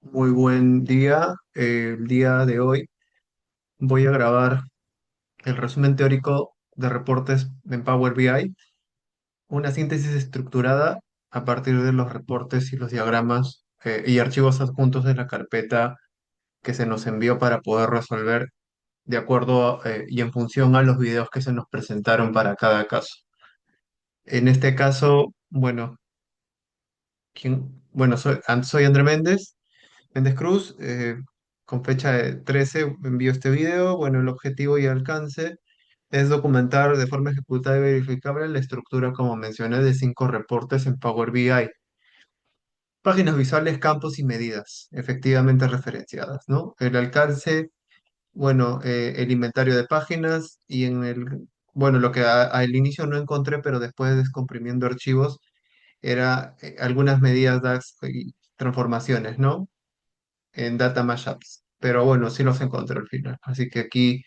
Muy buen día. El día de hoy voy a grabar el resumen teórico de reportes en Power BI, una síntesis estructurada a partir de los reportes y los diagramas y archivos adjuntos de la carpeta que se nos envió para poder resolver de acuerdo y en función a los videos que se nos presentaron para cada caso. En este caso, bueno, bueno, soy André Méndez. Méndez Cruz, con fecha de 13, envío este video. Bueno, el objetivo y alcance es documentar de forma ejecutada y verificable la estructura, como mencioné, de 5 reportes en Power BI. Páginas visuales, campos y medidas efectivamente referenciadas, ¿no? El alcance, bueno, el inventario de páginas y bueno, lo que al inicio no encontré, pero después descomprimiendo archivos, era algunas medidas DAX y transformaciones, ¿no? En data mashups. Pero bueno, sí los encontré al final. Así que aquí,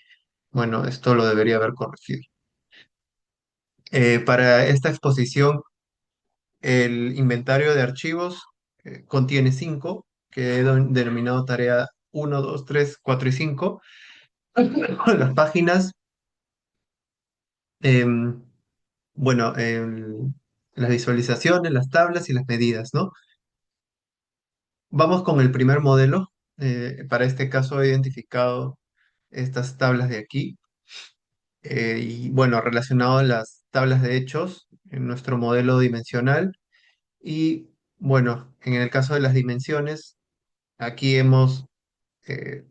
bueno, esto lo debería haber corregido. Para esta exposición, el inventario de archivos contiene 5, que he denominado tarea 1, 2, 3, 4 y 5. Las páginas, em, bueno, las visualizaciones, las tablas y las medidas, ¿no? Vamos con el primer modelo. Para este caso he identificado estas tablas de aquí. Y bueno, relacionado a las tablas de hechos en nuestro modelo dimensional. Y bueno, en el caso de las dimensiones, aquí hemos eh,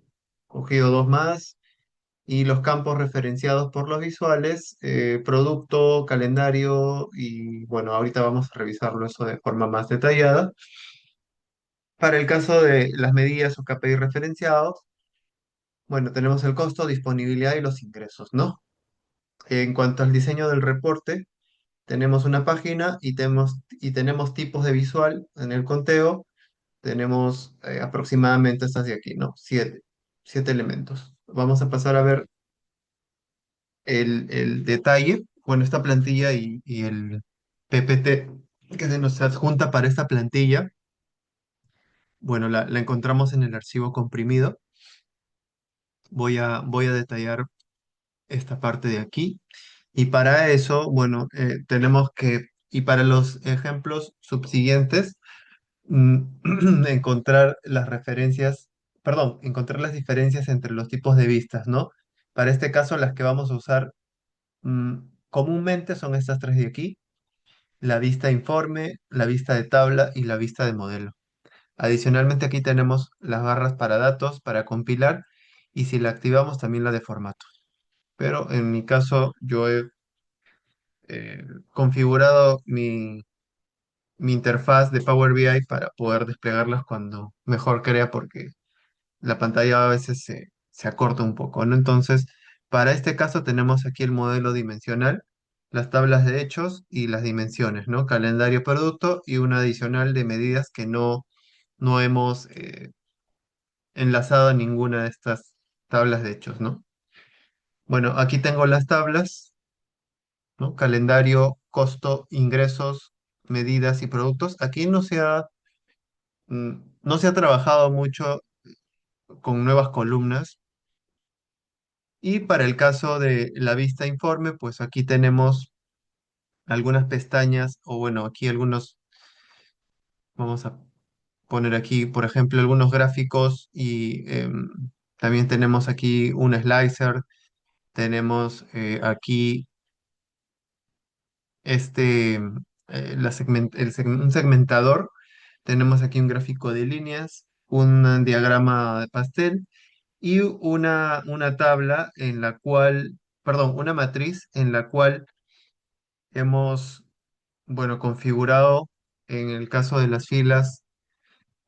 cogido dos más y los campos referenciados por los visuales, producto, calendario y bueno, ahorita vamos a revisarlo eso de forma más detallada. Para el caso de las medidas o KPI referenciados, bueno, tenemos el costo, disponibilidad y los ingresos, ¿no? En cuanto al diseño del reporte, tenemos una página y tenemos tipos de visual en el conteo. Tenemos aproximadamente estas de aquí, ¿no? Siete elementos. Vamos a pasar a ver el detalle. Bueno, esta plantilla y el PPT que se nos adjunta para esta plantilla. Bueno, la encontramos en el archivo comprimido. Voy a detallar esta parte de aquí. Y para eso, bueno, tenemos y para los ejemplos subsiguientes, encontrar las referencias, perdón, encontrar las diferencias entre los tipos de vistas, ¿no? Para este caso, las que vamos a usar mm, comúnmente son estas tres de aquí: la vista informe, la vista de tabla y la vista de modelo. Adicionalmente, aquí tenemos las barras para datos, para compilar, y si la activamos, también la de formato. Pero en mi caso, yo he configurado mi interfaz de Power BI para poder desplegarlas cuando mejor crea, porque la pantalla a veces se acorta un poco, ¿no? Entonces, para este caso tenemos aquí el modelo dimensional, las tablas de hechos y las dimensiones, ¿no? Calendario producto y una adicional de medidas que no hemos enlazado a ninguna de estas tablas de hechos, ¿no? Bueno, aquí tengo las tablas, ¿no? Calendario, costo, ingresos, medidas y productos. Aquí no se ha trabajado mucho con nuevas columnas. Y para el caso de la vista informe, pues aquí tenemos algunas pestañas, o bueno, aquí vamos a poner aquí, por ejemplo, algunos gráficos y también tenemos aquí un slicer, tenemos aquí este, un segmentador, tenemos aquí un gráfico de líneas, un diagrama de pastel y una tabla en la cual, perdón, una matriz en la cual hemos, bueno, configurado en el caso de las filas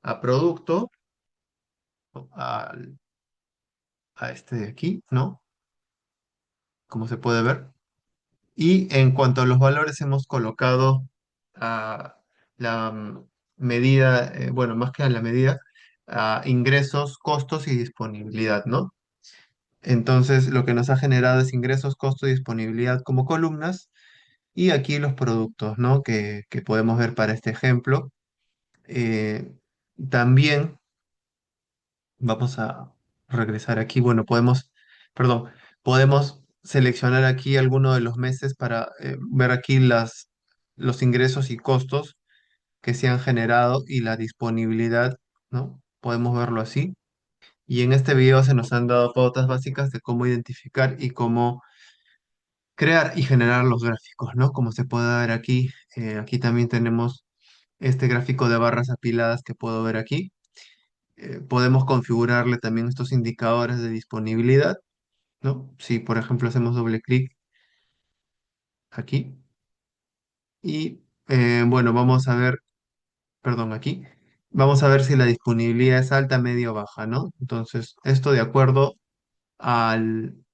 a producto, al- a este de aquí, ¿no? Como se puede ver. Y en cuanto a los valores, hemos colocado a la medida, bueno, más que a la medida, a ingresos, costos y disponibilidad, ¿no? Entonces, lo que nos ha generado es ingresos, costo y disponibilidad como columnas. Y aquí los productos, ¿no? Que podemos ver para este ejemplo. También vamos a regresar aquí. Bueno, perdón, podemos seleccionar aquí alguno de los meses para ver aquí los ingresos y costos que se han generado y la disponibilidad, ¿no? Podemos verlo así. Y en este video se nos han dado pautas básicas de cómo identificar y cómo crear y generar los gráficos, ¿no? Como se puede ver aquí, aquí también tenemos este gráfico de barras apiladas que puedo ver aquí. Podemos configurarle también estos indicadores de disponibilidad, ¿no? Si, por ejemplo, hacemos doble clic aquí y, bueno, vamos a ver, perdón, aquí, vamos a ver si la disponibilidad es alta, media o baja, ¿no? Entonces, esto de acuerdo al,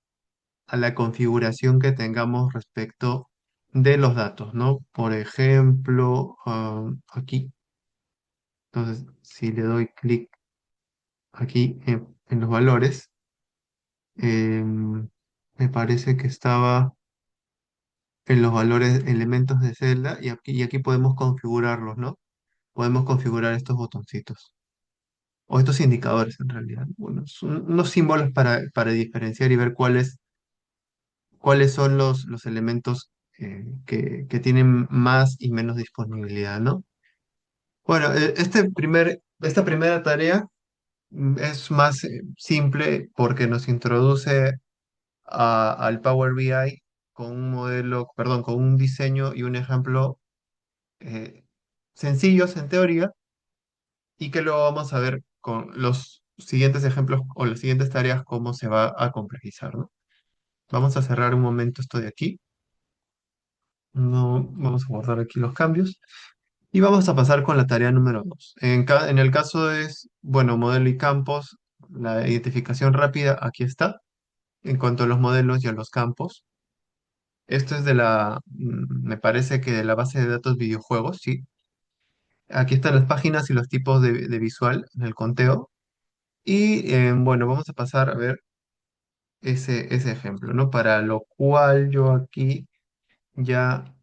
a la configuración que tengamos respecto de los datos, ¿no? Por ejemplo, aquí, entonces, si le doy clic aquí en los valores, me parece que estaba en los valores elementos de celda y aquí podemos configurarlos, ¿no? Podemos configurar estos botoncitos o estos indicadores en realidad. Bueno, son unos símbolos para diferenciar y ver cuáles son los elementos que tienen más y menos disponibilidad, ¿no? Bueno, esta primera tarea es más simple porque nos introduce al Power BI con un modelo, perdón, con un diseño y un ejemplo eh, sencillos en teoría y que luego vamos a ver con los siguientes ejemplos o las siguientes tareas cómo se va a complejizar, ¿no? Vamos a cerrar un momento esto de aquí. No, vamos a guardar aquí los cambios y vamos a pasar con la tarea número 2. En el caso es, bueno, modelo y campos, la identificación rápida, aquí está, en cuanto a los modelos y a los campos. Esto es me parece que de la base de datos videojuegos, sí. Aquí están las páginas y los tipos de visual en el conteo. Y bueno, vamos a pasar a ver ese ejemplo, ¿no? Para lo cual yo aquí ya,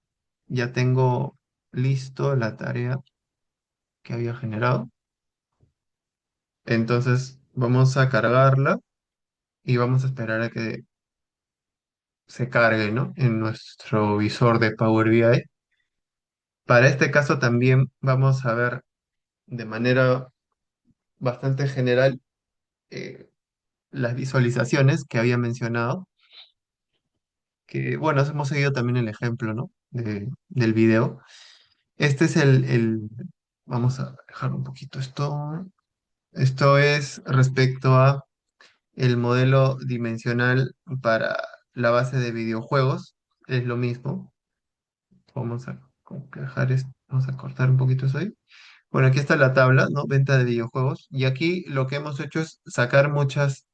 ya tengo listo la tarea que había generado. Entonces vamos a cargarla y vamos a esperar a que se cargue, ¿no? En nuestro visor de Power BI. Para este caso también vamos a ver de manera bastante general eh, las visualizaciones que había mencionado, que bueno, hemos seguido también el ejemplo, ¿no? Del video. Este es vamos a dejar un poquito esto. Esto es respecto a el modelo dimensional para la base de videojuegos. Es lo mismo. Vamos a dejar esto, vamos a cortar un poquito eso ahí. Bueno, aquí está la tabla, ¿no? Venta de videojuegos. Y aquí lo que hemos hecho es sacar muchas,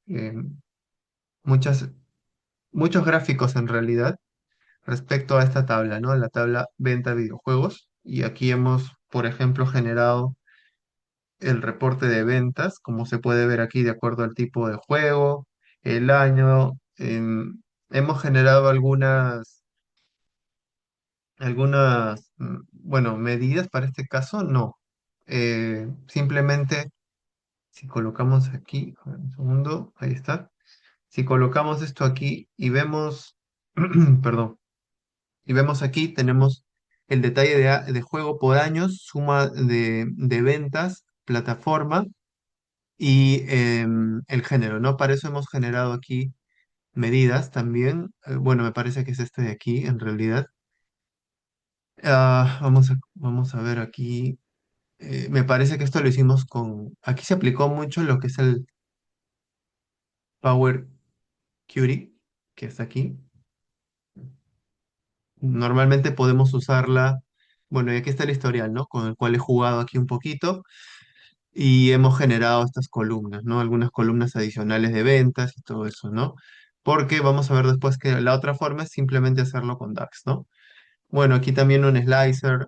muchos gráficos en realidad respecto a esta tabla, ¿no? La tabla venta de videojuegos. Y aquí hemos, por ejemplo, generado el reporte de ventas, como se puede ver aquí, de acuerdo al tipo de juego, el año. Hemos generado bueno, medidas para este caso, no. Simplemente, si colocamos aquí, a ver, un segundo, ahí está. Si colocamos esto aquí y vemos, perdón, y vemos aquí, tenemos el detalle de juego por años, suma de ventas, plataforma y el género, ¿no? Para eso hemos generado aquí medidas también. Bueno, me parece que es este de aquí, en realidad. Vamos a ver aquí. Me parece que esto lo hicimos aquí se aplicó mucho lo que es el Power Query, que está aquí. Normalmente podemos usarla, bueno, y aquí está el historial, ¿no? Con el cual he jugado aquí un poquito y hemos generado estas columnas, ¿no? Algunas columnas adicionales de ventas y todo eso, ¿no? Porque vamos a ver después que la otra forma es simplemente hacerlo con DAX, ¿no? Bueno, aquí también un slicer,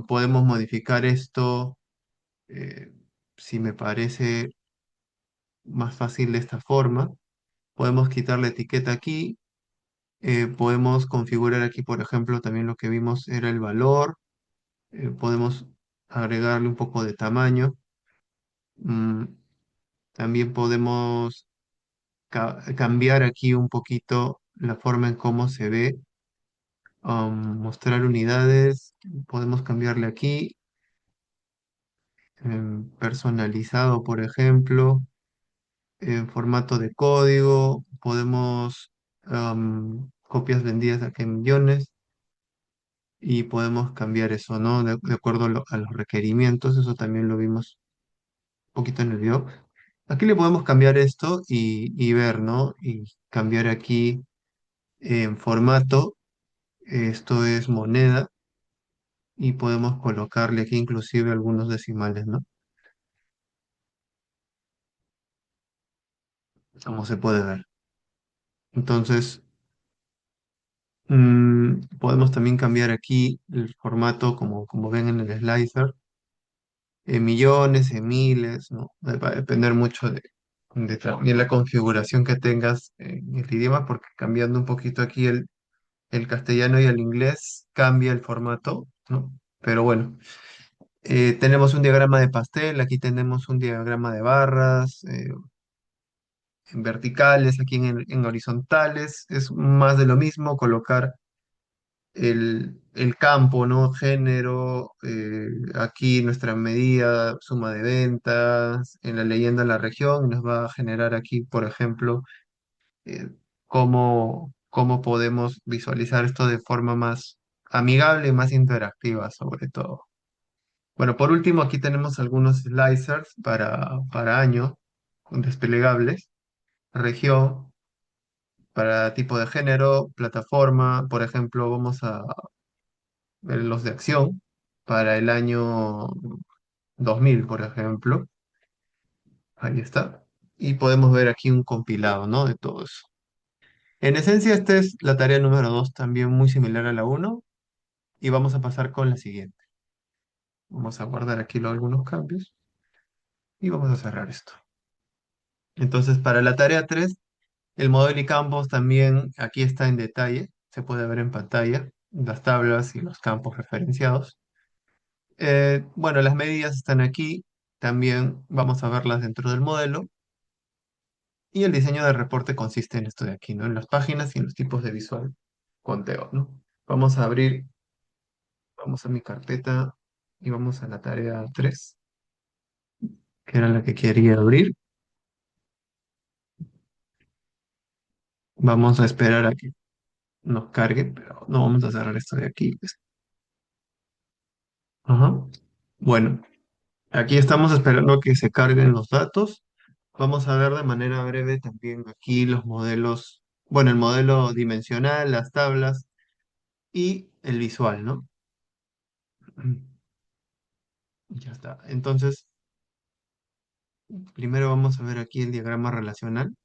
podemos modificar esto, eh, si me parece más fácil de esta forma. Podemos quitar la etiqueta aquí, podemos configurar aquí, por ejemplo, también lo que vimos era el valor, podemos agregarle un poco de tamaño. Mm, también podemos cambiar aquí un poquito la forma en cómo se ve. Mostrar unidades, podemos cambiarle aquí. Personalizado, por ejemplo, en formato de código, podemos copias vendidas aquí en millones y podemos cambiar eso, ¿no? De acuerdo a los requerimientos, eso también lo vimos un poquito en el video. Aquí le podemos cambiar esto y ver, ¿no? Y cambiar aquí en formato, esto es moneda, y podemos colocarle aquí inclusive algunos decimales, ¿no? Como se puede ver. Entonces, podemos también cambiar aquí el formato, como ven en el slicer, en millones, en miles, ¿no? Va a depender mucho de también la configuración que tengas en el idioma, porque cambiando un poquito aquí el castellano y el inglés cambia el formato, ¿no? Pero bueno, tenemos un diagrama de pastel, aquí tenemos un diagrama de barras, en verticales, aquí en horizontales, es más de lo mismo, colocar el campo, ¿no? Género, aquí nuestra medida, suma de ventas, en la leyenda la región, nos va a generar aquí, por ejemplo, eh, cómo podemos visualizar esto de forma más amigable y más interactiva, sobre todo. Bueno, por último, aquí tenemos algunos slicers para año, desplegables, región, para tipo de género, plataforma, por ejemplo, vamos a los de acción para el año 2000, por ejemplo. Ahí está. Y podemos ver aquí un compilado, ¿no? De todo eso. En esencia, esta es la tarea número 2, también muy similar a la uno. Y vamos a pasar con la siguiente. Vamos a guardar aquí algunos cambios y vamos a cerrar esto. Entonces, para la tarea 3, el modelo y campos también aquí está en detalle. Se puede ver en pantalla las tablas y los campos referenciados. Bueno, las medidas están aquí. También vamos a verlas dentro del modelo. Y el diseño del reporte consiste en esto de aquí, ¿no? En las páginas y en los tipos de visual conteo, ¿no? Vamos a abrir, vamos a mi carpeta y vamos a la tarea 3, que era la que quería abrir. Vamos a esperar a que nos cargue, pero no vamos a cerrar esto de aquí, pues. Ajá. Bueno, aquí estamos esperando a que se carguen los datos. Vamos a ver de manera breve también aquí los modelos, bueno, el modelo dimensional, las tablas y el visual, ¿no? Ya está. Entonces, primero vamos a ver aquí el diagrama relacional,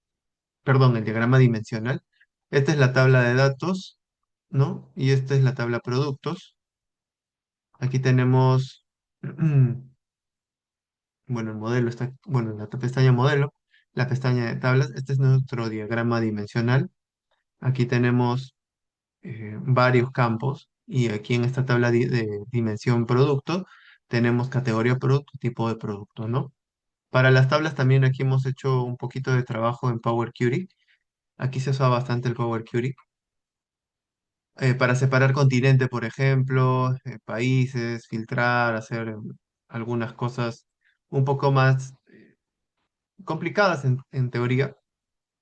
perdón, el diagrama dimensional. Esta es la tabla de datos, ¿no? Y esta es la tabla productos. Aquí tenemos, bueno, el modelo está, bueno, la pestaña modelo, la pestaña de tablas. Este es nuestro diagrama dimensional. Aquí tenemos varios campos y aquí en esta tabla de dimensión producto tenemos categoría producto, tipo de producto, ¿no? Para las tablas también aquí hemos hecho un poquito de trabajo en Power Query. Aquí se usa bastante el Power Query. Para separar continente, por ejemplo, países, filtrar, hacer algunas cosas un poco más complicadas en teoría.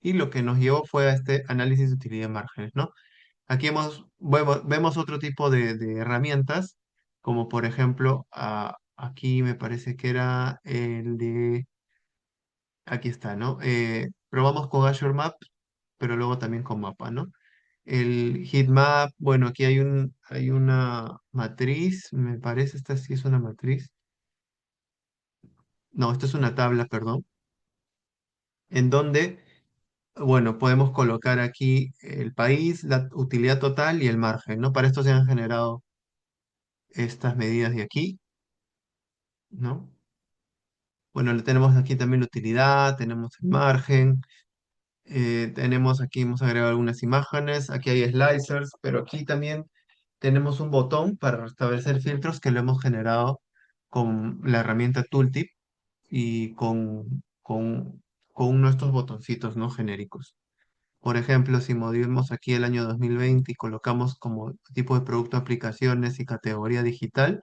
Y lo que nos llevó fue a este análisis de utilidad de márgenes, ¿no? Aquí vemos otro tipo de herramientas, como por ejemplo, aquí me parece que era el de, aquí está, ¿no? Probamos con Azure Map, pero luego también con Mapa, ¿no? El heatmap, bueno, aquí hay una matriz, me parece, esta sí es una matriz. No, esta es una tabla, perdón, en donde, bueno, podemos colocar aquí el país, la utilidad total y el margen, ¿no? Para esto se han generado estas medidas de aquí, ¿no? Bueno, le tenemos aquí también la utilidad, tenemos el margen, tenemos aquí, hemos agregado algunas imágenes, aquí hay slicers, pero aquí también tenemos un botón para restablecer filtros que lo hemos generado con la herramienta Tooltip. y con uno de estos botoncitos, ¿no? Genéricos. Por ejemplo, si movimos aquí el año 2020 y colocamos como tipo de producto aplicaciones y categoría digital,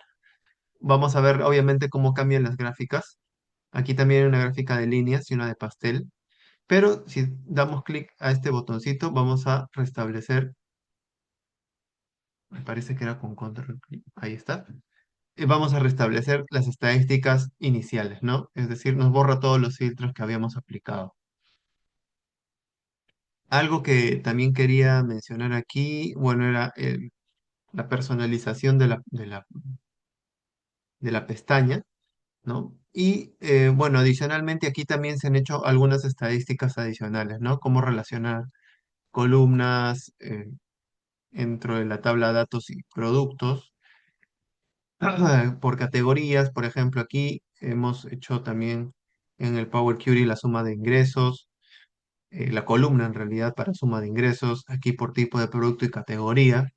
vamos a ver obviamente cómo cambian las gráficas. Aquí también hay una gráfica de líneas y una de pastel, pero si damos clic a este botoncito, vamos a restablecer, me parece que era con control clic, ahí está. Y vamos a restablecer las estadísticas iniciales, ¿no? Es decir, nos borra todos los filtros que habíamos aplicado. Algo que también quería mencionar aquí, bueno, era la personalización de la pestaña, ¿no? Y bueno, adicionalmente aquí también se han hecho algunas estadísticas adicionales, ¿no? Cómo relacionar columnas dentro de la tabla de datos y productos por categorías. Por ejemplo, aquí hemos hecho también en el Power Query la suma de ingresos, la columna en realidad para suma de ingresos, aquí por tipo de producto y categoría.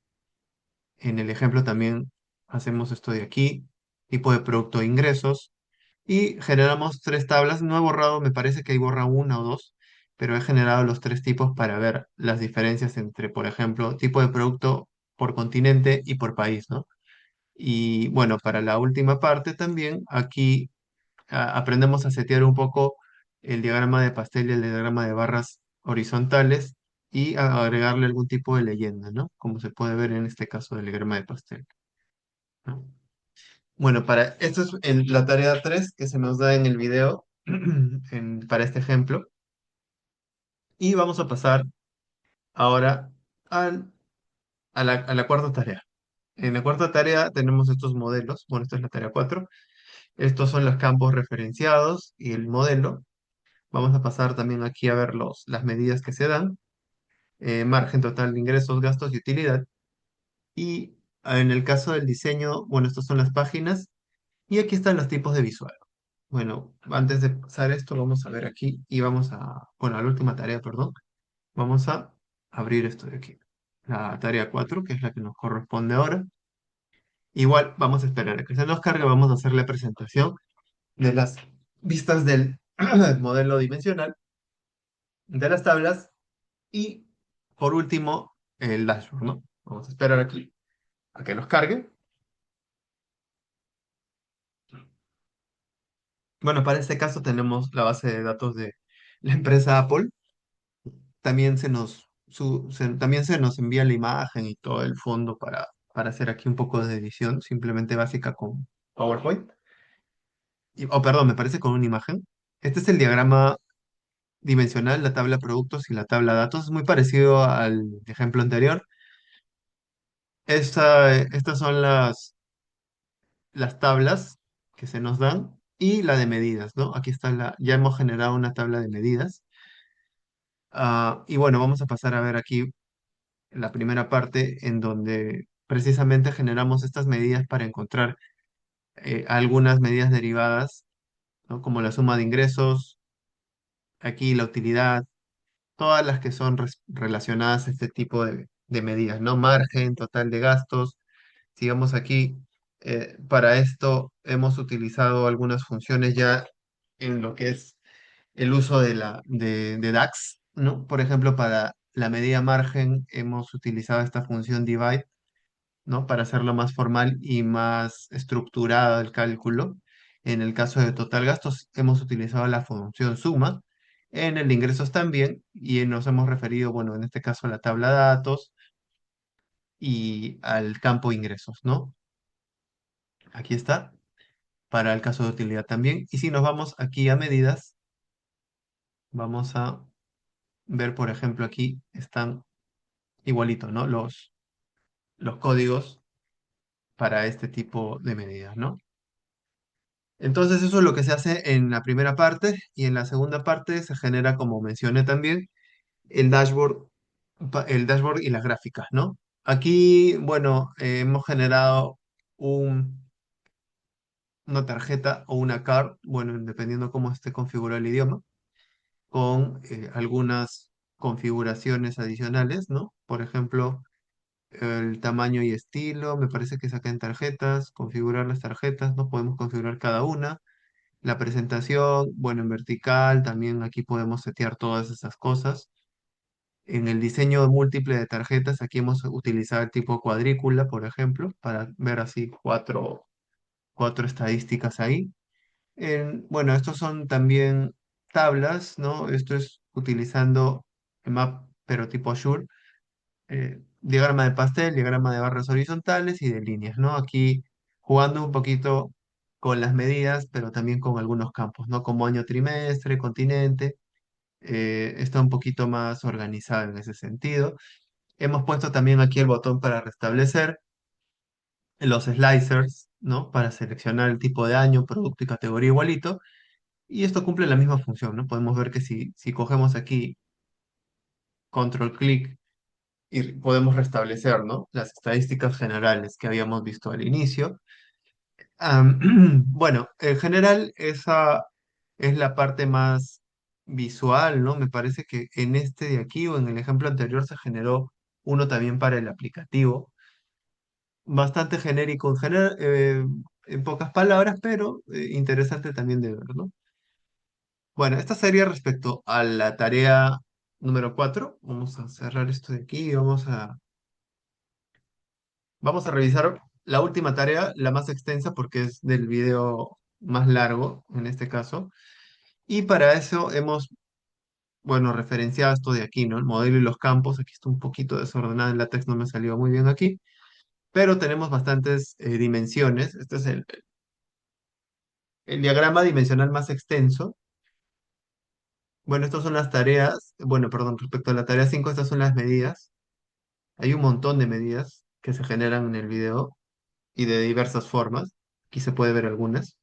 En el ejemplo también hacemos esto de aquí, tipo de producto e ingresos, y generamos tres tablas. No he borrado, me parece que hay borra una o dos, pero he generado los tres tipos para ver las diferencias entre, por ejemplo, tipo de producto por continente y por país, ¿no? Y bueno, para la última parte también, aquí aprendemos a setear un poco el diagrama de pastel y el diagrama de barras horizontales y a agregarle algún tipo de leyenda, ¿no? Como se puede ver en este caso del diagrama de pastel, ¿no? Bueno, esto es la tarea 3 que se nos da en el video para este ejemplo. Y vamos a pasar ahora al- a la cuarta tarea. En la cuarta tarea tenemos estos modelos. Bueno, esta es la tarea 4. Estos son los campos referenciados y el modelo. Vamos a pasar también aquí a ver las medidas que se dan. Margen total de ingresos, gastos y utilidad. Y en el caso del diseño, bueno, estas son las páginas. Y aquí están los tipos de visual. Bueno, antes de pasar esto, vamos a ver aquí y bueno, a la última tarea, perdón. Vamos a abrir esto de aquí. La tarea 4, que es la que nos corresponde ahora. Igual vamos a esperar a que se nos cargue, vamos a hacer la presentación de las vistas del modelo dimensional, de las tablas y, por último, el dashboard, ¿no? Vamos a esperar aquí a que nos cargue. Bueno, para este caso tenemos la base de datos de la empresa Apple. También también se nos envía la imagen y todo el fondo para hacer aquí un poco de edición, simplemente básica con PowerPoint. Perdón, me parece con una imagen. Este es el diagrama dimensional, la tabla productos y la tabla datos. Es muy parecido al ejemplo anterior. Estas son las tablas que se nos dan y la de medidas, ¿no? Aquí está ya hemos generado una tabla de medidas. Y bueno, vamos a pasar a ver aquí la primera parte en donde precisamente generamos estas medidas para encontrar algunas medidas derivadas, ¿no? Como la suma de ingresos, aquí la utilidad, todas las que son relacionadas a este tipo de medidas, ¿no? Margen, total de gastos. Sigamos aquí. Para esto hemos utilizado algunas funciones ya en lo que es el uso de DAX, ¿no? Por ejemplo, para la medida margen hemos utilizado esta función divide, ¿no? Para hacerlo más formal y más estructurado el cálculo. En el caso de total gastos, hemos utilizado la función suma. En el de ingresos también, y nos hemos referido, bueno, en este caso a la tabla de datos y al campo ingresos, ¿no? Aquí está, para el caso de utilidad también. Y si nos vamos aquí a medidas, vamos a ver, por ejemplo, aquí están igualitos, ¿no? Los códigos para este tipo de medidas, ¿no? Entonces eso es lo que se hace en la primera parte y en la segunda parte se genera, como mencioné también, el dashboard, el dashboard y las gráficas, ¿no? Aquí, bueno, hemos generado un- una tarjeta o una card, bueno, dependiendo cómo esté configurado el idioma, con algunas configuraciones adicionales, ¿no? Por ejemplo, el tamaño y estilo, me parece que saca en tarjetas, configurar las tarjetas, ¿no? Podemos configurar cada una. La presentación, bueno, en vertical, también aquí podemos setear todas esas cosas. En el diseño múltiple de tarjetas, aquí hemos utilizado el tipo cuadrícula, por ejemplo, para ver así cuatro estadísticas ahí. Bueno, estos son también tablas, ¿no? Esto es utilizando map, pero tipo Azure, diagrama de pastel, diagrama de barras horizontales y de líneas, ¿no? Aquí jugando un poquito con las medidas, pero también con algunos campos, ¿no? Como año, trimestre, continente, está un poquito más organizado en ese sentido. Hemos puesto también aquí el botón para restablecer los slicers, ¿no? Para seleccionar el tipo de año, producto y categoría igualito. Y esto cumple la misma función, ¿no? Podemos ver que si cogemos aquí control clic y podemos restablecer, ¿no? Las estadísticas generales que habíamos visto al inicio. Bueno, en general esa es la parte más visual, ¿no? Me parece que en este de aquí o en el ejemplo anterior se generó uno también para el aplicativo, bastante genérico en pocas palabras, pero interesante también de ver, ¿no? Bueno, esta sería respecto a la tarea número 4. Vamos a cerrar esto de aquí y vamos a revisar la última tarea, la más extensa porque es del video más largo en este caso. Y para eso hemos, bueno, referenciado esto de aquí, ¿no? El modelo y los campos. Aquí está un poquito desordenado, el látex no me salió muy bien aquí, pero tenemos bastantes dimensiones. Este es el diagrama dimensional más extenso. Bueno, estas son las tareas. Bueno, perdón, respecto a la tarea 5 estas son las medidas. Hay un montón de medidas que se generan en el video y de diversas formas. Aquí se puede ver algunas.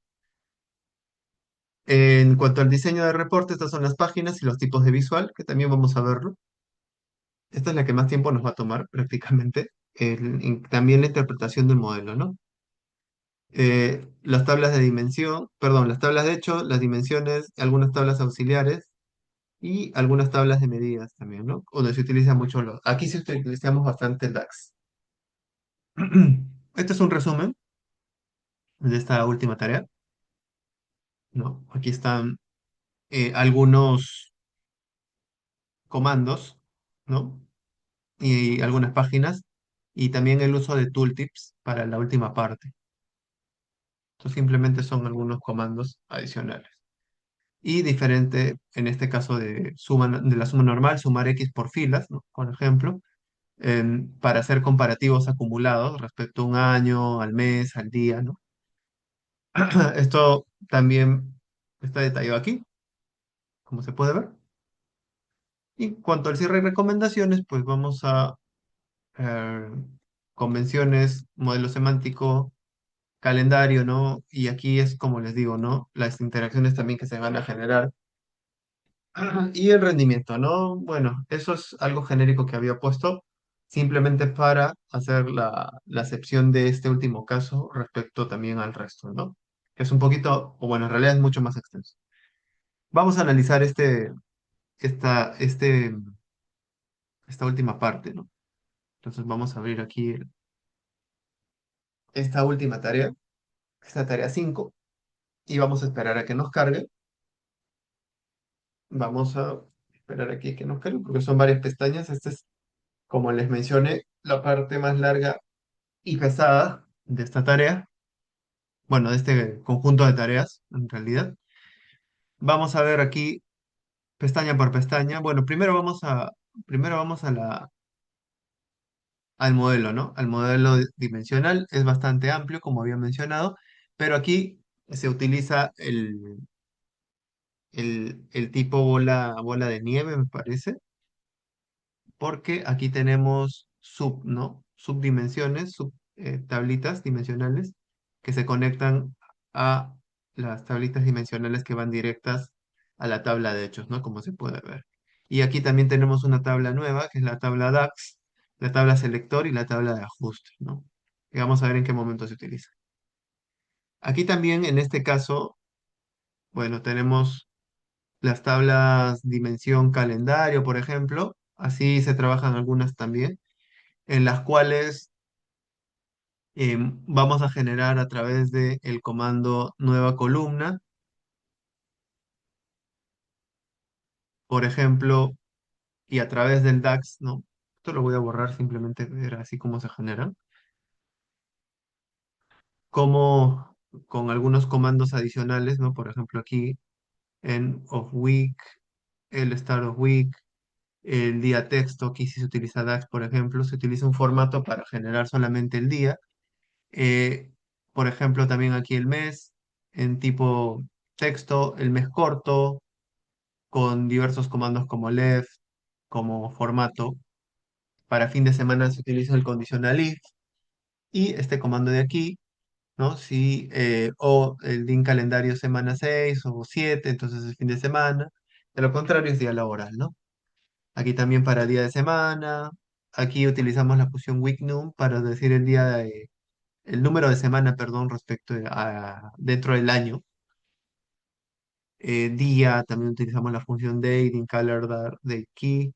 En cuanto al diseño de reporte, estas son las páginas y los tipos de visual, que también vamos a verlo. Esta es la que más tiempo nos va a tomar prácticamente. También la interpretación del modelo, ¿no? Las tablas de dimensión, perdón, las tablas de hecho, las dimensiones, algunas tablas auxiliares y algunas tablas de medidas también, ¿no? Donde se utiliza mucho Aquí sí utilizamos bastante DAX. Este es un resumen de esta última tarea, ¿no? Aquí están algunos comandos, ¿no? Y algunas páginas, y también el uso de tooltips para la última parte. Estos simplemente son algunos comandos adicionales. Y diferente, en este caso de la suma normal, sumar X por filas, ¿no? Por ejemplo, para hacer comparativos acumulados respecto a un año, al mes, al día, ¿no? Esto también está detallado aquí, como se puede ver. Y en cuanto al cierre y recomendaciones, pues vamos a eh, convenciones, modelo semántico, calendario, ¿no? Y aquí es como les digo, ¿no? Las interacciones también que se van a generar. Y el rendimiento, ¿no? Bueno, eso es algo genérico que había puesto simplemente para hacer la excepción de este último caso respecto también al resto, ¿no? Que es un poquito, o bueno, en realidad es mucho más extenso. Vamos a analizar este, esta última parte, ¿no? Entonces vamos a abrir aquí esta última tarea, esta tarea 5 y vamos a esperar a que nos cargue. Vamos a esperar aquí a que nos cargue porque son varias pestañas. Esta es, como les mencioné, la parte más larga y pesada de esta tarea, bueno, de este conjunto de tareas, en realidad. Vamos a ver aquí pestaña por pestaña. Bueno, primero vamos al modelo, ¿no? Al modelo dimensional. Es bastante amplio, como había mencionado, pero aquí se utiliza el tipo bola de nieve, me parece, porque aquí tenemos ¿no? Subdimensiones, tablitas dimensionales que se conectan a las tablitas dimensionales que van directas a la tabla de hechos, ¿no? Como se puede ver. Y aquí también tenemos una tabla nueva, que es la tabla DAX, la tabla selector y la tabla de ajuste, ¿no? Y vamos a ver en qué momento se utiliza. Aquí también, en este caso, bueno, tenemos las tablas dimensión calendario, por ejemplo. Así se trabajan algunas también en las cuales vamos a generar a través del comando nueva columna por ejemplo, y a través del DAX, ¿no? Esto lo voy a borrar, simplemente ver así cómo se genera. Como con algunos comandos adicionales, ¿no? Por ejemplo, aquí en of week, el start of week, el día texto, aquí si se utiliza DAX, por ejemplo, se utiliza un formato para generar solamente el día. Eh, por ejemplo, también aquí el mes, en tipo texto, el mes corto, con diversos comandos como left, como formato. Para fin de semana se utiliza el conditional if y este comando de aquí, ¿no? Si, o el link calendario semana 6 o 7, entonces es fin de semana. De lo contrario es día laboral, ¿no? Aquí también para día de semana. Aquí utilizamos la función weeknum para decir el número de semana, perdón, respecto a dentro del año. Día, también utilizamos la función date in calendar date key.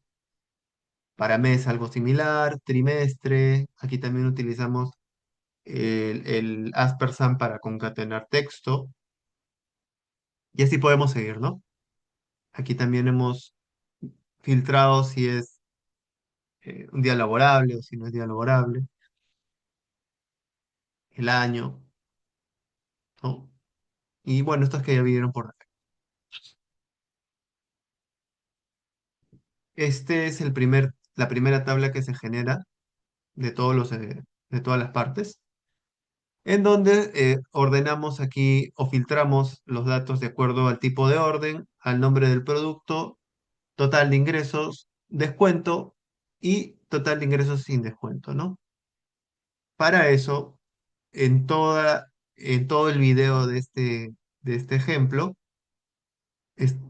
Para mes algo similar. Trimestre, aquí también utilizamos el ampersand para concatenar texto. Y así podemos seguir, ¿no? Aquí también hemos filtrado si es un día laborable o si no es día laborable, el año, ¿no? Y bueno, estos que ya vieron por acá. Este es la primera tabla que se genera de de todas las partes, en donde ordenamos aquí o filtramos los datos de acuerdo al tipo de orden, al nombre del producto, total de ingresos, descuento y total de ingresos sin descuento, ¿no? Para eso, en todo el video de este ejemplo,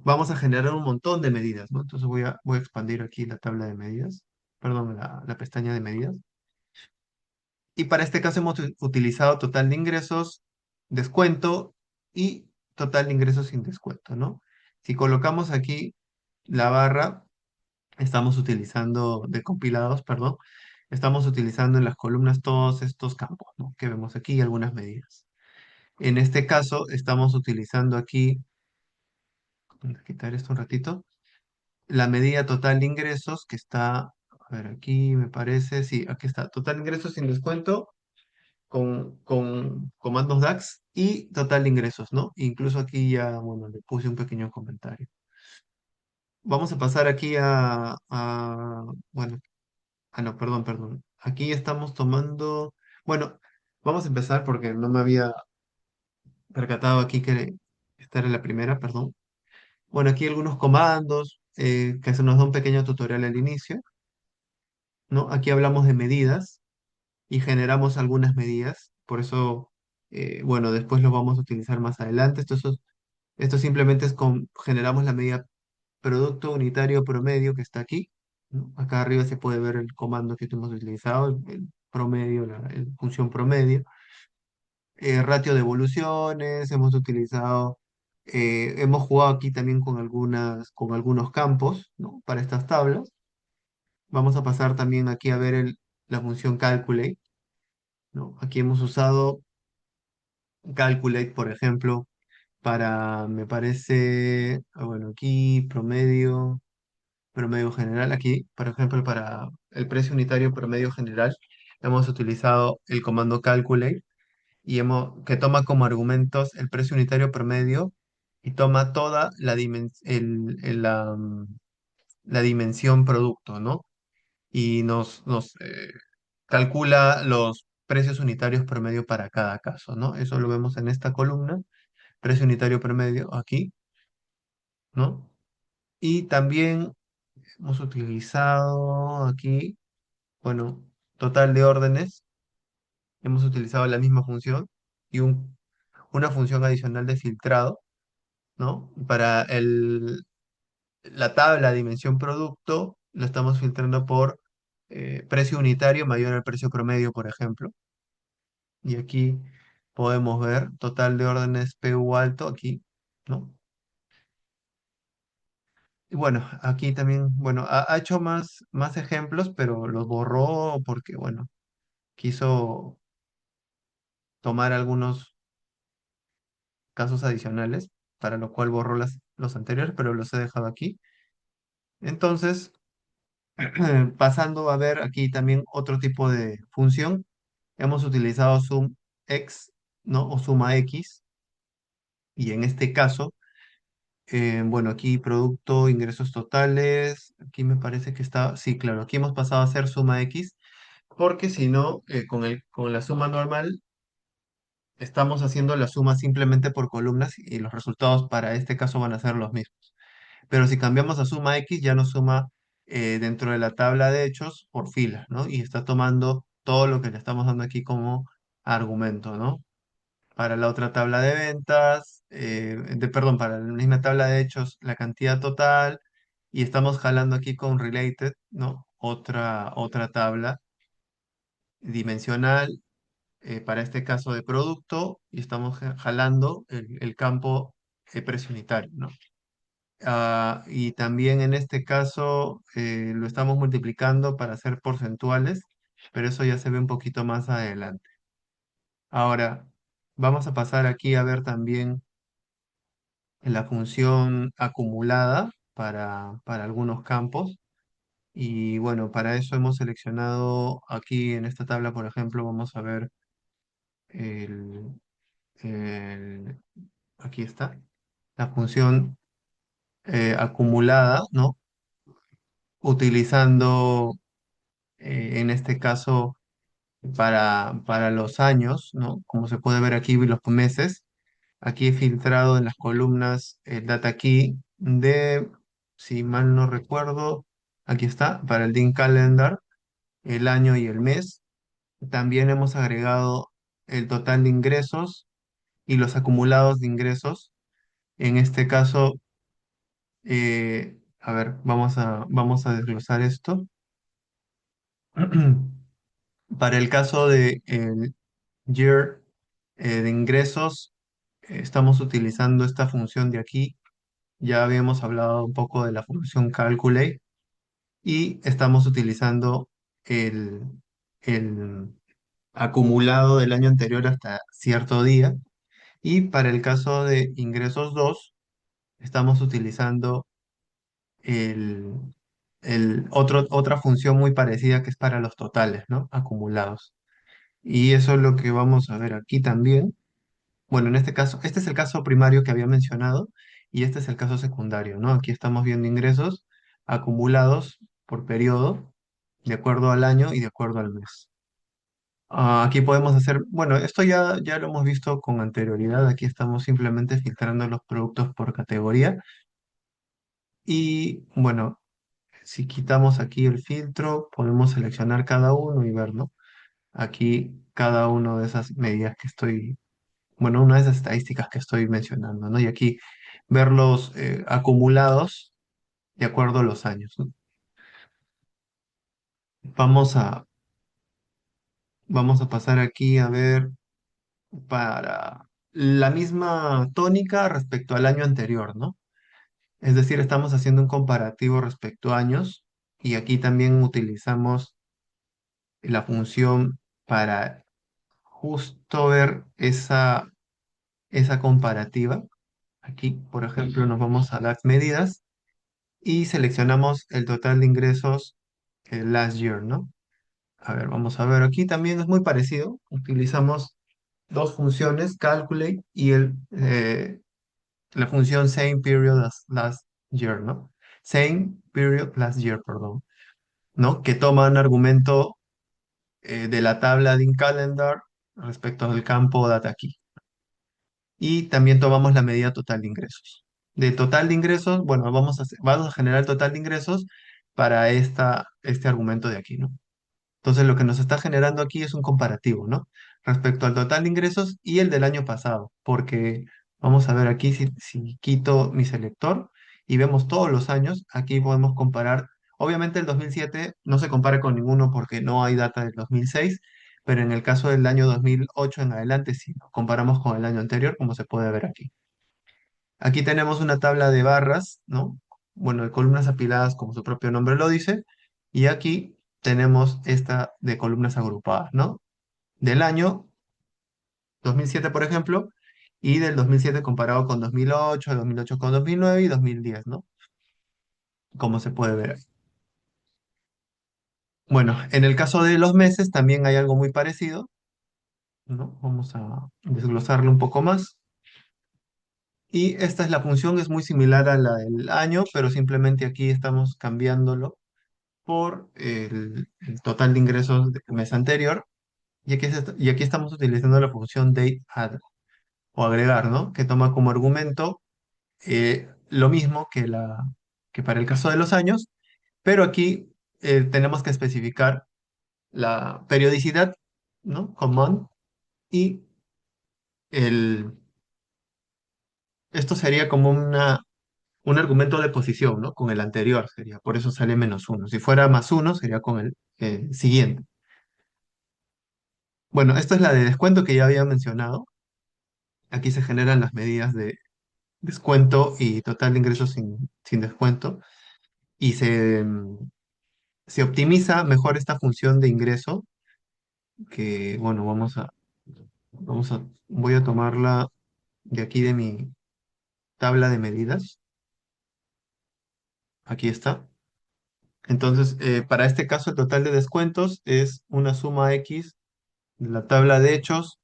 vamos a generar un montón de medidas, ¿no? Entonces voy a expandir aquí la tabla de medidas, perdón, la pestaña de medidas. Y para este caso hemos utilizado total de ingresos, descuento y total de ingresos sin descuento, ¿no? Si colocamos aquí la barra, estamos utilizando, de compilados, perdón, estamos utilizando en las columnas todos estos campos, ¿no? Que vemos aquí y algunas medidas. En este caso, estamos utilizando aquí, vamos a quitar esto un ratito, la medida total de ingresos que está, a ver, aquí me parece, sí, aquí está, total de ingresos sin descuento con comandos DAX y total de ingresos, ¿no? Incluso aquí ya, bueno, le puse un pequeño comentario. Vamos a pasar aquí bueno, no, perdón, perdón. Aquí estamos tomando, bueno, vamos a empezar porque no me había percatado aquí que esta era la primera, perdón. Bueno, aquí algunos comandos que se nos da un pequeño tutorial al inicio, ¿no? Aquí hablamos de medidas y generamos algunas medidas, por eso, bueno, después lo vamos a utilizar más adelante. Esto simplemente generamos la medida producto unitario promedio que está aquí, ¿no? Acá arriba se puede ver el comando que hemos utilizado, el promedio, función promedio. Ratio de evoluciones, hemos utilizado, hemos jugado aquí también con algunos campos, ¿no? Para estas tablas. Vamos a pasar también aquí a ver la función calculate, ¿no? Aquí hemos usado calculate, por ejemplo, para, me parece, bueno, aquí promedio general, aquí, por ejemplo, para el precio unitario promedio general, hemos utilizado el comando calculate que toma como argumentos el precio unitario promedio y toma toda la dimensión producto, ¿no? Y nos calcula los precios unitarios promedio para cada caso, ¿no? Eso lo vemos en esta columna, precio unitario promedio aquí, ¿no? Y también hemos utilizado aquí, bueno, total de órdenes, hemos utilizado la misma función y una función adicional de filtrado, ¿no? Para la tabla dimensión producto, lo estamos filtrando por precio unitario mayor al precio promedio, por ejemplo. Y aquí podemos ver total de órdenes PU alto, aquí, ¿no? Y bueno, aquí también, bueno, ha hecho más ejemplos, pero los borró porque, bueno, quiso tomar algunos casos adicionales, para lo cual borró los anteriores, pero los he dejado aquí. Entonces, pasando a ver aquí también otro tipo de función, hemos utilizado sum x, ¿no? O suma x, y en este caso, bueno, aquí producto, ingresos totales, aquí me parece que está, sí, claro, aquí hemos pasado a hacer suma x, porque si no, con la suma normal, estamos haciendo la suma simplemente por columnas y los resultados para este caso van a ser los mismos. Pero si cambiamos a suma X, ya nos suma dentro de la tabla de hechos por filas, ¿no? Y está tomando todo lo que le estamos dando aquí como argumento, ¿no? Para la otra tabla de ventas, perdón, para la misma tabla de hechos, la cantidad total, y estamos jalando aquí con related, ¿no? Otra tabla dimensional para este caso de producto, y estamos jalando el campo precio unitario, ¿no? Y también en este caso lo estamos multiplicando para hacer porcentuales, pero eso ya se ve un poquito más adelante. Ahora, vamos a pasar aquí a ver también la función acumulada para algunos campos. Y bueno, para eso hemos seleccionado aquí en esta tabla, por ejemplo, vamos a ver el, el- aquí está, la función acumulada, ¿no? Utilizando en este caso para los años, ¿no? Como se puede ver aquí, los meses. Aquí he filtrado en las columnas el data key de, si mal no recuerdo, aquí está, para el DIN Calendar, el año y el mes. También hemos agregado el total de ingresos y los acumulados de ingresos. En este caso, a ver, vamos a desglosar esto. Para el caso de el year de ingresos, estamos utilizando esta función de aquí. Ya habíamos hablado un poco de la función calculate y estamos utilizando el, el acumulado del año anterior hasta cierto día. Y para el caso de ingresos 2 estamos utilizando el, otra función muy parecida que es para los totales, ¿no? Acumulados. Y eso es lo que vamos a ver aquí también. Bueno, en este caso, este es el caso primario que había mencionado y este es el caso secundario, ¿no? Aquí estamos viendo ingresos acumulados por periodo, de acuerdo al año y de acuerdo al mes. Aquí podemos hacer, bueno, esto ya lo hemos visto con anterioridad, aquí estamos simplemente filtrando los productos por categoría y bueno, si quitamos aquí el filtro, podemos seleccionar cada uno y ver, ¿no? Aquí cada una de esas medidas que estoy, bueno, una de esas estadísticas que estoy mencionando, ¿no? Y aquí verlos acumulados de acuerdo a los años, ¿no? Vamos a, vamos a pasar aquí a ver para la misma tónica respecto al año anterior, ¿no? Es decir, estamos haciendo un comparativo respecto a años y aquí también utilizamos la función para justo ver esa comparativa. Aquí, por ejemplo, nos vamos a las medidas y seleccionamos el total de ingresos last year, ¿no? A ver, vamos a ver, aquí también es muy parecido. Utilizamos dos funciones, calculate y la función same period as last year, ¿no? Same period last year, perdón, ¿no? Que toma un argumento de la tabla de in calendar respecto al campo data key. Y también tomamos la medida total de ingresos. De total de ingresos, bueno, vamos a generar el total de ingresos para este argumento de aquí, ¿no? Entonces, lo que nos está generando aquí es un comparativo, ¿no? Respecto al total de ingresos y el del año pasado, porque vamos a ver aquí si quito mi selector y vemos todos los años, aquí podemos comparar. Obviamente el 2007 no se compara con ninguno porque no hay data del 2006, pero en el caso del año 2008 en adelante, si nos comparamos con el año anterior, como se puede ver aquí. Aquí tenemos una tabla de barras, ¿no? Bueno, de columnas apiladas, como su propio nombre lo dice, y aquí tenemos esta de columnas agrupadas, ¿no? Del año 2007, por ejemplo, y del 2007 comparado con 2008, 2008 con 2009 y 2010, ¿no? como se puede ver ahí. Bueno, en el caso de los meses también hay algo muy parecido, ¿no? Vamos a desglosarlo un poco más. Y esta es la función, es muy similar a la del año, pero simplemente aquí estamos cambiándolo por el total de ingresos del mes anterior. Y aquí estamos utilizando la función date add o agregar, ¿no? Que toma como argumento lo mismo que para el caso de los años, pero aquí tenemos que especificar la periodicidad, ¿no? Con month, y el, esto sería como un argumento de posición, ¿no? Con el anterior sería, por eso sale -1. Si fuera +1 sería con el siguiente. Bueno, esta es la de descuento que ya había mencionado. Aquí se generan las medidas de descuento y total de ingresos sin descuento. Y se optimiza mejor esta función de ingreso, que bueno, voy a tomarla de aquí de mi tabla de medidas. Aquí está. Entonces, para este caso, el total de descuentos es una suma X de la tabla de hechos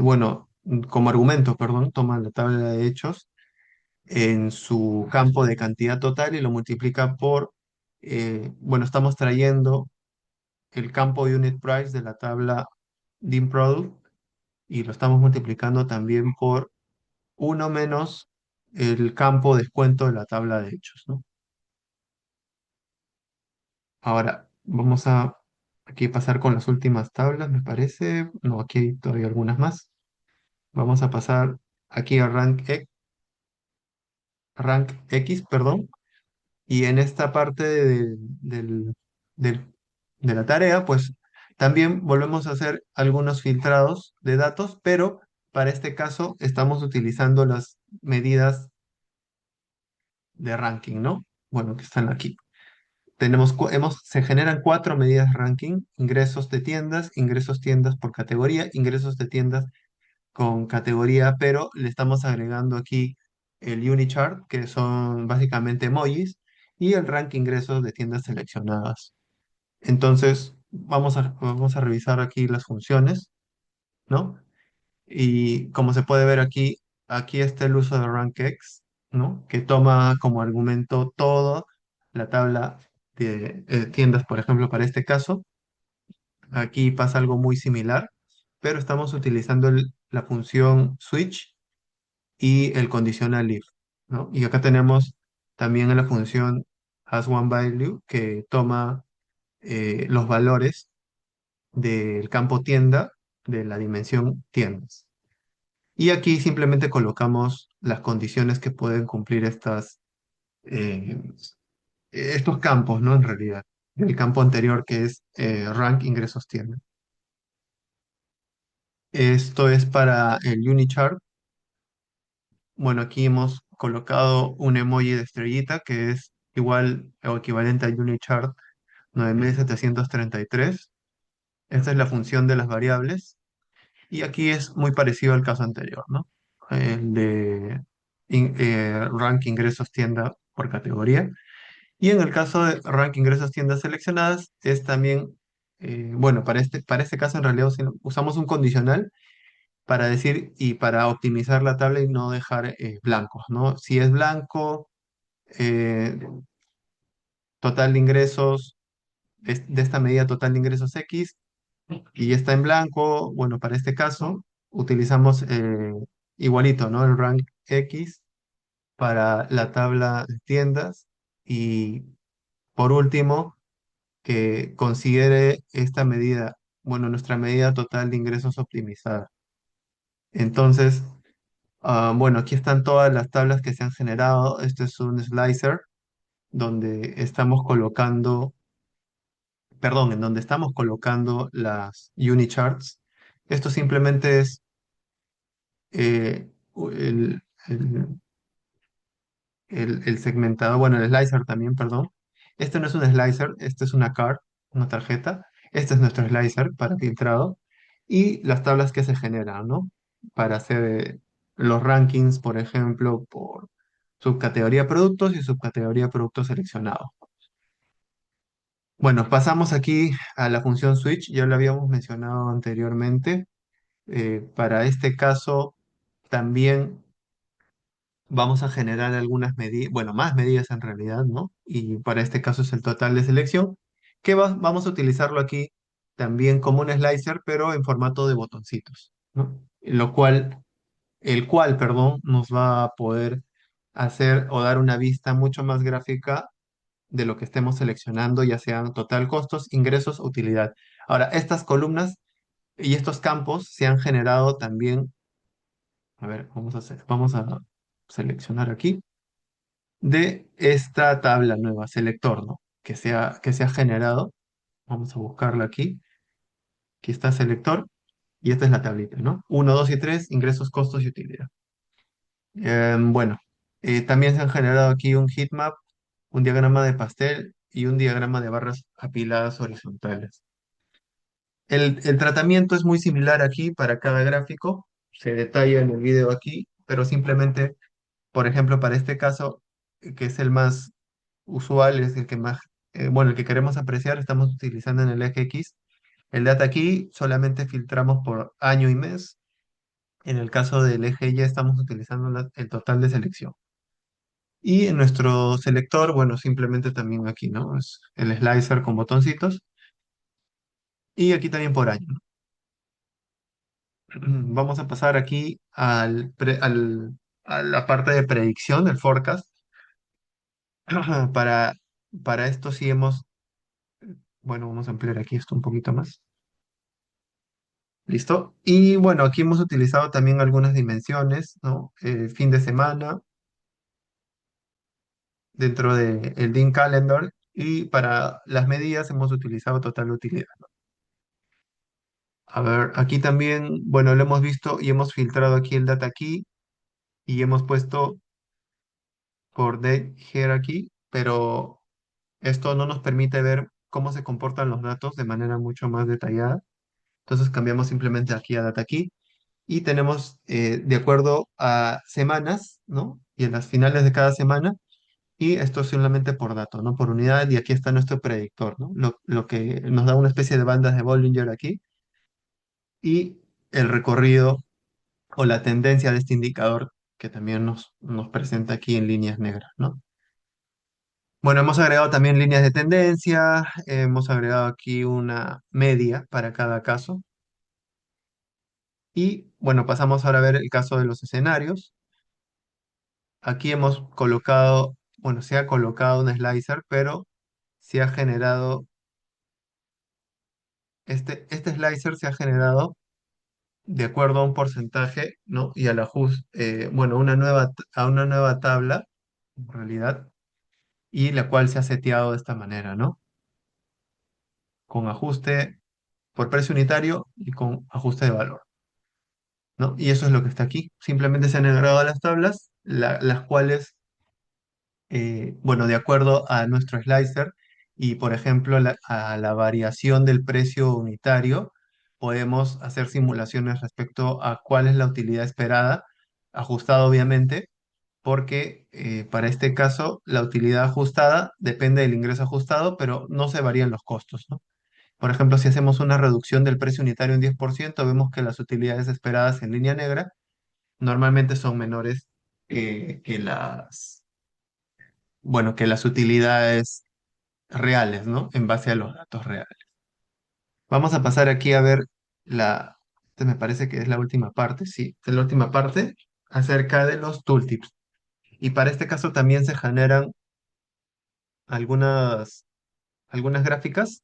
bueno, como argumento, perdón, toma la tabla de hechos en su campo de cantidad total y lo multiplica por, bueno, estamos trayendo el campo unit price de la tabla dim product y lo estamos multiplicando también por uno menos el campo descuento de la tabla de hechos, ¿no? Ahora, vamos a aquí pasar con las últimas tablas, me parece. No, aquí hay todavía algunas más. Vamos a pasar aquí a rank X, perdón. Y en esta parte del- de la tarea, pues también volvemos a hacer algunos filtrados de datos, pero para este caso estamos utilizando las medidas de ranking, ¿no? Bueno, que están aquí. Se generan cuatro medidas de ranking: ingresos tiendas por categoría, ingresos de tiendas con categoría, pero le estamos agregando aquí el Unichart, que son básicamente emojis, y el ranking ingresos de tiendas seleccionadas. Entonces, vamos a revisar aquí las funciones, ¿no? Y como se puede ver aquí, aquí está el uso de RankX, ¿no? Que toma como argumento toda la tabla de tiendas, por ejemplo, para este caso. Aquí pasa algo muy similar, pero estamos utilizando la función switch y el conditional if, ¿no? Y acá tenemos también la función as one value que toma los valores del campo tienda de la dimensión tiendas. Y aquí simplemente colocamos las condiciones que pueden cumplir eh, estos campos, ¿no? En realidad, el campo anterior que es rank ingresos tienda. Esto es para el Unichart. Bueno, aquí hemos colocado un emoji de estrellita que es igual o equivalente al Unichart 9733. Esta es la función de las variables. Y aquí es muy parecido al caso anterior, ¿no? El de rank ingresos tienda por categoría. Y en el caso de rank ingresos tiendas seleccionadas, es también, bueno, para este caso en realidad usamos un condicional para decir y para optimizar la tabla y no dejar blancos, ¿no? Si es blanco, eh, total de ingresos, de esta medida total de ingresos X, y está en blanco, bueno, para este caso utilizamos igualito, ¿no? El rank X para la tabla de tiendas y por último, que considere esta medida, bueno, nuestra medida total de ingresos optimizada. Entonces, bueno, aquí están todas las tablas que se han generado. Este es un slicer donde estamos colocando, perdón, en donde estamos colocando las unicharts. Esto simplemente es eh, el, el- el segmentado, bueno, el slicer también, perdón. Este no es un slicer, este es una card, una tarjeta. Este es nuestro slicer para filtrado. Y las tablas que se generan, ¿no? Para hacer los rankings, por ejemplo, por subcategoría productos y subcategoría productos seleccionados. Bueno, pasamos aquí a la función switch, ya lo habíamos mencionado anteriormente. Para este caso, también vamos a generar algunas medidas, bueno, más medidas en realidad, ¿no? Y para este caso es el total de selección, que vamos a utilizarlo aquí también como un slicer, pero en formato de botoncitos, ¿no? Perdón, nos va a poder hacer o dar una vista mucho más gráfica de lo que estemos seleccionando, ya sean total costos, ingresos, utilidad. Ahora, estas columnas y estos campos se han generado también, a ver, vamos a seleccionar aquí, de esta tabla nueva, selector, ¿no? Que se ha generado. Vamos a buscarla aquí. Aquí está selector y esta es la tablita, ¿no? Uno, 2 y 3 ingresos, costos y utilidad. Bueno, también se han generado aquí un heatmap, un diagrama de pastel y un diagrama de barras apiladas horizontales. El tratamiento es muy similar aquí para cada gráfico, se detalla en el video aquí, pero simplemente, por ejemplo, para este caso, que es el más usual, es el que más, bueno, el que queremos apreciar, estamos utilizando en el eje X. El data aquí solamente filtramos por año y mes. En el caso del eje Y estamos utilizando el total de selección. Y en nuestro selector, bueno, simplemente también aquí, ¿no? Es el slicer con botoncitos. Y aquí también por año, ¿no? Vamos a pasar aquí a la parte de predicción, el forecast. Para, para esto sí hemos, bueno, vamos a ampliar aquí esto un poquito más. ¿Listo? Y bueno, aquí hemos utilizado también algunas dimensiones, ¿no? Fin de semana dentro del DIN Calendar y para las medidas hemos utilizado total utilidad. A ver, aquí también, bueno, lo hemos visto y hemos filtrado aquí el data key y hemos puesto por date here aquí, pero esto no nos permite ver cómo se comportan los datos de manera mucho más detallada. Entonces cambiamos simplemente aquí a data key y tenemos de acuerdo a semanas, ¿no? Y en las finales de cada semana, y esto es solamente por dato, ¿no? Por unidad, y aquí está nuestro predictor, ¿no? Lo que nos da una especie de bandas de Bollinger aquí, y el recorrido o la tendencia de este indicador que también nos presenta aquí en líneas negras, ¿no? Bueno, hemos agregado también líneas de tendencia, hemos agregado aquí una media para cada caso, y bueno, pasamos ahora a ver el caso de los escenarios. Aquí hemos colocado, bueno, se ha colocado un slicer, pero se ha generado, este slicer se ha generado de acuerdo a un porcentaje, ¿no? Y al ajuste, bueno, a una nueva tabla, en realidad, y la cual se ha seteado de esta manera, ¿no? Con ajuste por precio unitario y con ajuste de valor, ¿no? Y eso es lo que está aquí. Simplemente se han agregado las tablas, las cuales bueno, de acuerdo a nuestro slicer y, por ejemplo, a la variación del precio unitario, podemos hacer simulaciones respecto a cuál es la utilidad esperada, ajustada obviamente, porque para este caso la utilidad ajustada depende del ingreso ajustado, pero no se varían los costos, ¿no? Por ejemplo, si hacemos una reducción del precio unitario en 10%, vemos que las utilidades esperadas en línea negra normalmente son menores que que las utilidades reales, ¿no? En base a los datos reales. Vamos a pasar aquí a ver esta me parece que es la última parte, sí, es la última parte acerca de los tooltips. Y para este caso también se generan algunas, algunas gráficas.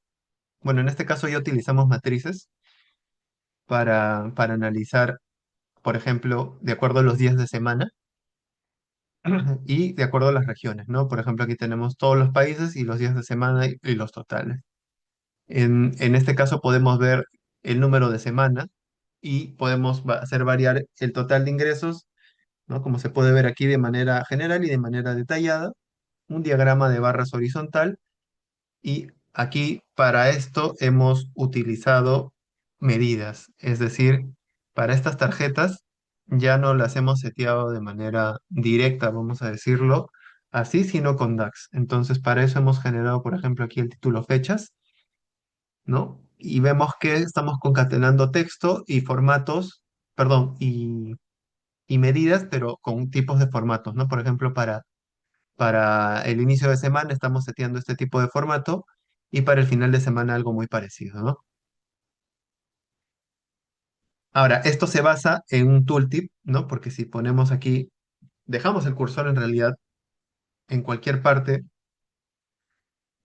Bueno, en este caso ya utilizamos matrices para analizar, por ejemplo, de acuerdo a los días de semana y de acuerdo a las regiones, ¿no? Por ejemplo, aquí tenemos todos los países y los días de semana y los totales. En este caso podemos ver el número de semanas y podemos hacer variar el total de ingresos, ¿no? Como se puede ver aquí de manera general y de manera detallada, un diagrama de barras horizontal y aquí para esto hemos utilizado medidas, es decir, para estas tarjetas ya no las hemos seteado de manera directa, vamos a decirlo así, sino con DAX. Entonces, para eso hemos generado, por ejemplo, aquí el título fechas, ¿no? Y vemos que estamos concatenando texto y formatos, perdón, y medidas, pero con tipos de formatos, ¿no? Por ejemplo, para el inicio de semana estamos seteando este tipo de formato y para el final de semana algo muy parecido, ¿no? Ahora, esto se basa en un tooltip, ¿no? Porque si ponemos aquí, dejamos el cursor en realidad en cualquier parte,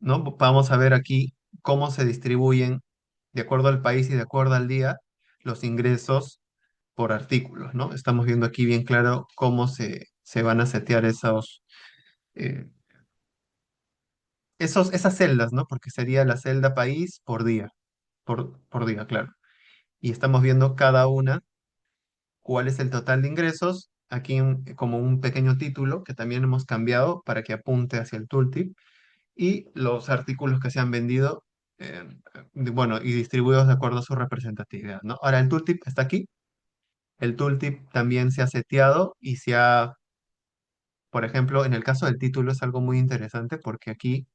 ¿no? Vamos a ver aquí cómo se distribuyen, de acuerdo al país y de acuerdo al día, los ingresos por artículos, ¿no? Estamos viendo aquí bien claro cómo se van a setear eh, esas celdas, ¿no? Porque sería la celda país por día, por día, claro. Y estamos viendo cada una cuál es el total de ingresos, aquí como un pequeño título que también hemos cambiado para que apunte hacia el tooltip, y los artículos que se han vendido, eh, bueno, y distribuidos de acuerdo a su representatividad, ¿no? Ahora, el tooltip está aquí. El tooltip también se ha seteado y por ejemplo, en el caso del título es algo muy interesante porque aquí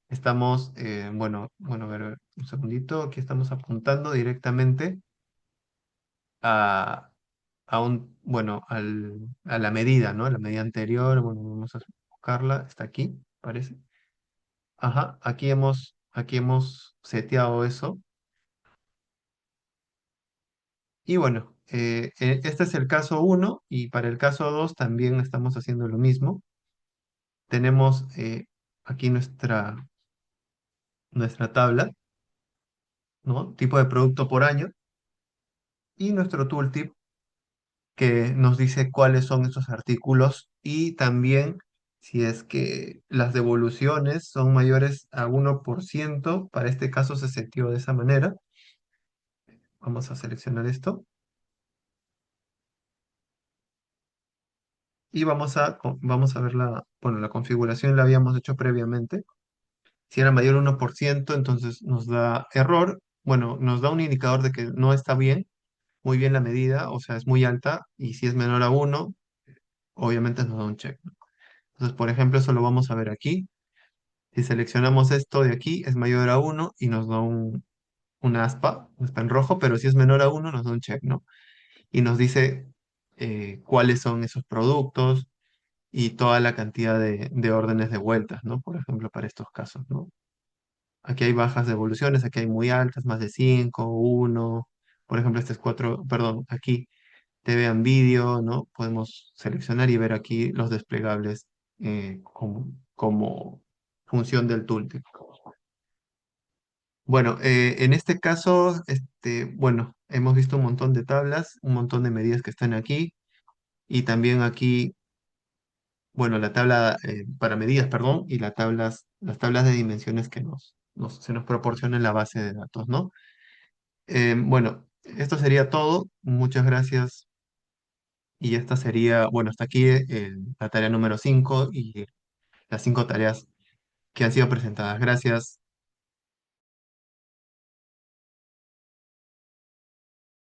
estamos, bueno, a ver, un segundito, aquí estamos apuntando directamente a, a la medida, ¿no? La medida anterior, bueno, vamos a buscarla, está aquí, parece. Ajá, aquí hemos seteado eso. Y bueno, este es el caso uno y para el caso 2 también estamos haciendo lo mismo. Tenemos aquí nuestra tabla, ¿no? Tipo de producto por año y nuestro tooltip que nos dice cuáles son esos artículos y también si es que las devoluciones son mayores a 1%, para este caso se setió de esa manera. Vamos a seleccionar esto y vamos a ver bueno, la configuración la habíamos hecho previamente. Si era mayor a 1%, entonces nos da error. Bueno, nos da un indicador de que no está bien, muy bien la medida, o sea, es muy alta, y si es menor a 1, obviamente nos da un check, ¿no? Entonces, por ejemplo, eso lo vamos a ver aquí. Si seleccionamos esto de aquí, es mayor a 1 y nos da un aspa en rojo, pero si es menor a 1, nos da un check, ¿no? Y nos dice cuáles son esos productos y toda la cantidad de órdenes de vueltas, ¿no? Por ejemplo, para estos casos, ¿no? Aquí hay bajas devoluciones, aquí hay muy altas, más de 5, 1. Por ejemplo, este es 4, perdón, aquí te vean vídeo, ¿no? Podemos seleccionar y ver aquí los desplegables como función del tooltip. Bueno, en este caso, bueno, hemos visto un montón de tablas, un montón de medidas que están aquí y también aquí, bueno, la tabla para medidas, perdón, y las tablas de dimensiones que se nos proporciona en la base de datos, ¿no? Bueno, esto sería todo. Muchas gracias. Y esta sería, bueno, hasta aquí la tarea número 5 y las 5 tareas que han sido presentadas. Gracias.